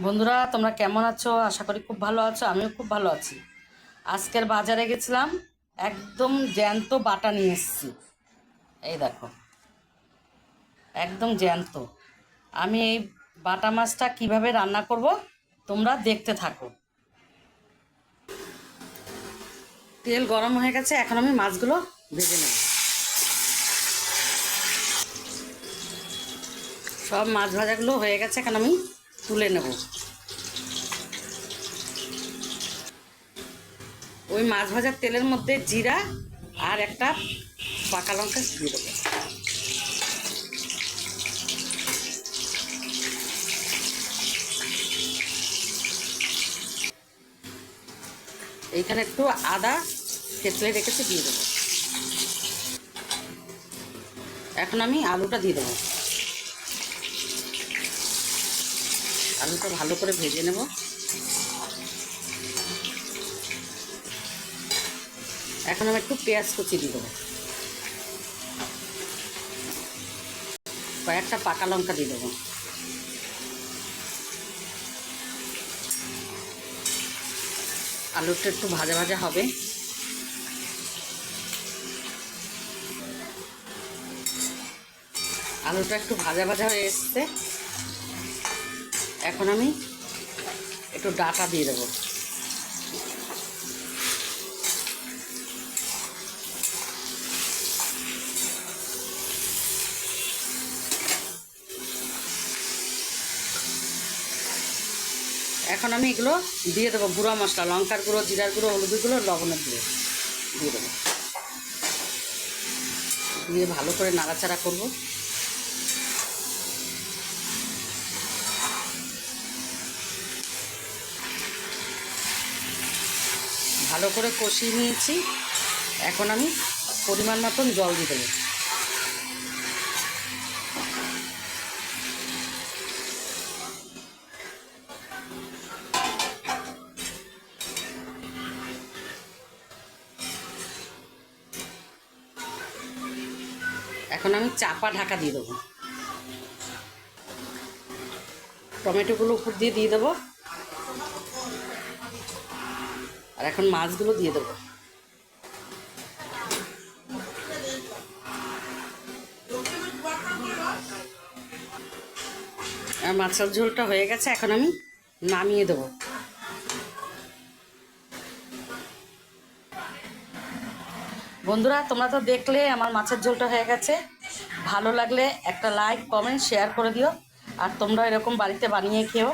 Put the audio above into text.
বন্ধুরা, তোমরা কেমন আছো? আশা করি খুব ভালো আছো। আমিও খুব ভালো আছি। আজকের বাজারে গেছিলাম, একদম জ্যান্ত বাটা নিয়ে এসেছি। এই দেখো, একদম জ্যান্ত। আমি এই বাটা মাছটা কিভাবে রান্না করব তোমরা দেখতে থাকো। তেল গরম হয়ে গেছে, এখন আমি মাছগুলো ভেজে নেব। সব মাছ ভাজাগুলো হয়ে গেছে, এখন আমি তুলে নেব। ওই মাছ ভাজার তেলের মধ্যে জিরা আর একটা পাকা লঙ্কা দিয়ে দেবো। এইখানে একটু আদা থেতলে রেখেছি, দিয়ে দেবো। এখন আমি আলুটা দিয়ে দেবো। আলুটা ভালো করে ভেজে নেব। এখন আমি একটু পেঁয়াজ কুচি দিয়ে দেবো, কয়েকটা পাকা লঙ্কা দিয়ে দেবো। আলুটা একটু ভাজা ভাজা হবে। আলুটা একটু ভাজা ভাজা হয়ে এসছে, এখন আমি একটু ডাঁটা দিয়ে দেবো। এখন আমি এগুলো দিয়ে দেবো, গুঁড়ো মশলা, লঙ্কার গুঁড়ো, জিরার গুঁড়ো, হলুদের গুঁড়ো, লবণের গুঁড়ো দিয়ে দেবো। দিয়ে ভালো করে নাড়াচাড়া করব। ভালো করে কষিয়ে নিয়েছি, এখন আমি পরিমাণ মতন জল দিয়ে দেবো। এখন আমি চাপা ঢাকা দিয়ে দেবো। টমেটোগুলো উপর দিয়ে দিয়ে দেবো, আর এখন মাছগুলো দিয়ে দেবো। আর মাছের ঝোলটা হয়ে গেছে, এখন আমি নামিয়ে দেবো। বন্ধুরা, তোমরা তো দেখলে আমার মাছের ঝোলটা হয়ে গেছে। ভালো লাগলে একটা লাইক, কমেন্ট, শেয়ার করে দিও। আর তোমরা এরকম বাড়িতে বানিয়ে খেও।